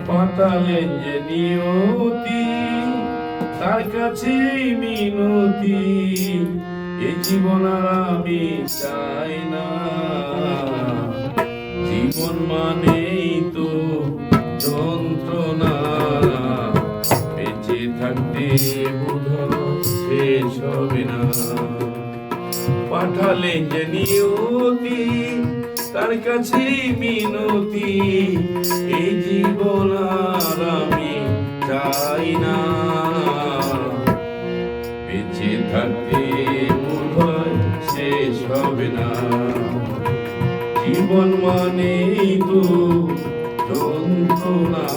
পাঠালেন যে নিয়তি, তার কাছে মিনতি, এই জীবন আর আমি চাই না। জীবন মানেই তো যন্ত্রণা, বেঁচে থাকতে বোধহয় শেষ হবে না। পাঠালেন যে নিয়তি, তার কাছে মিনতি, এই জীবন আর আমি চাই না। বেঁচে থাকতে বোধহয় শেষ হবে না। জীবন মানেই তো যন্ত্রণা,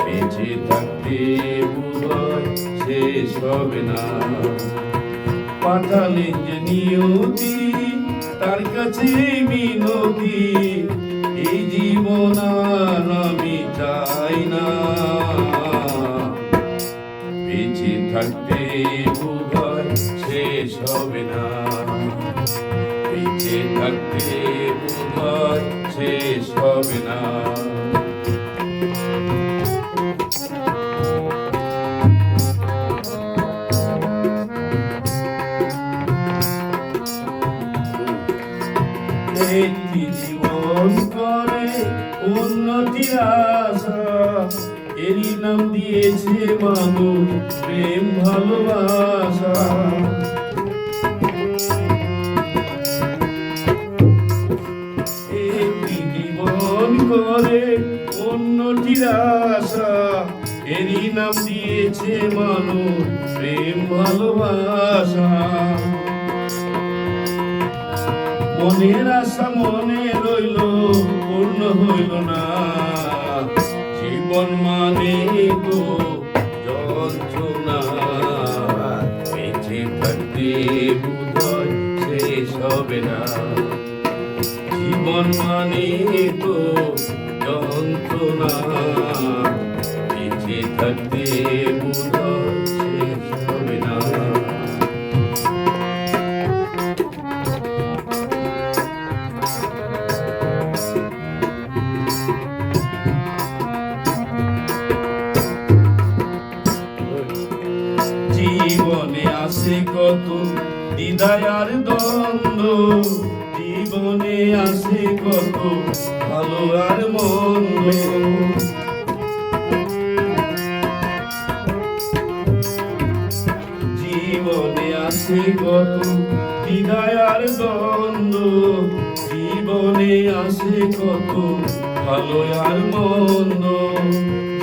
বেঁচে থাকতে বোধহয় শেষ হবে না। পাঠালেন যে নিয়তি, তার কাছে মিনতি, এই জীবন আর আমি চাই না। বেঁচে থাকতে বোধহয় শেষ হবে না। বেঁচে থাকতে বোধহয় শেষ হবে না। একটি জীবন করে উন্নতির আশা, এরই নাম দিয়েছে মানুষ প্রেম ভালোবাসা। একটি জীবন করে উন্নতির আশা, এরই নাম দিয়েছে মানুষ প্রেম ভালোবাসা। মনের আশা মনে রইল, পূর্ণ হইল না। জীবন মানে তো যন্ত্রণা, বেঁচে থাকতে বোধহয় শেষ হবে না। জীবন মানে তো যন্ত্রণা, বেঁচে থাকতে বোধহয় শেষ হবে না। জীবনে আসে কত দ্বিধায় আর দ্বন্দ্ব, জীবনে আসে কত ভালো আর মন্দ। জীবনে আসে কত দ্বিধায় আর দ্বন্দ্ব, জীবনে আসে কত ভালো আর মন্দ।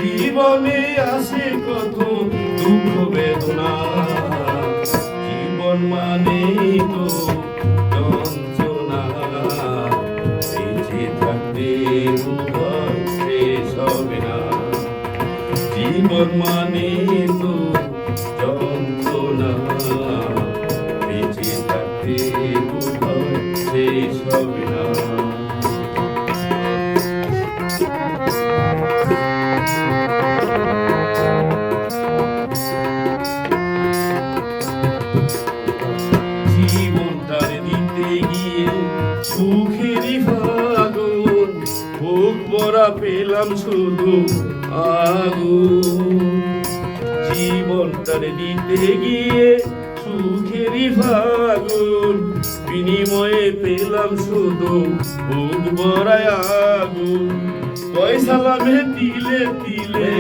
জীবনে আসে কত দুঃখ বেদনা, জীবন মানে তো যন্ত্রণা, বেঁচে থাকতে বোধহয় শেষ হবে না। জীবন মানে তো যন্ত্রণা, বেঁচে থাকতে বোধহয় শেষ হবে না। জীবনটার দিতে গিয়ে সুখেরই ফাগুন, বুক ভরা পেলাম শুধু আগুন। জীবনটার দিতে গিয়ে সুখেরই ফাগুন, বিনিময়ে পেলাম শুধু বুক ভরা আগুন। পয়সা লাভে তিলে তিলে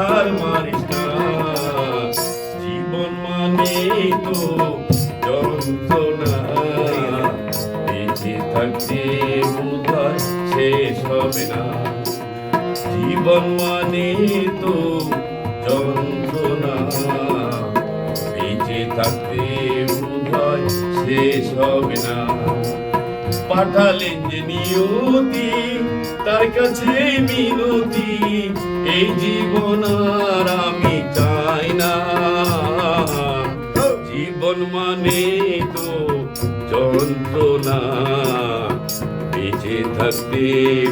আর মারিস না, জীবন মানে তো যন্ত্রণা, বেঁচে থাকতে বোধহয় শেষ হবে না। জীবন মানে তো যন্ত্রণা, বেঁচে থাকতে বোধহয় শেষ হবে না। পাঠালেন যে নিয়তি, তার কাছে মিনতি, এই জীবন আর আমি চাই না। জীবন মানে তো যন্ত্রণা, বেঁচে থাকতে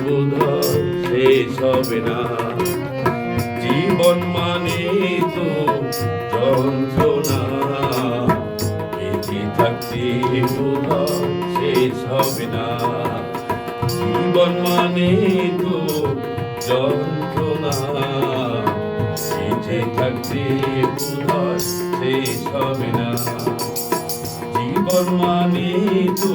বোধহয় শেষ হবে না। জীবন মানে তো যন্ত্রণা, বেঁচে থাকতে বোধহয় শেষ হবে না। জীবন মানে তো যন্ত্রণা বেঁচে থাকতে বোধহয় শেষ হবে না। জীবন মানে তো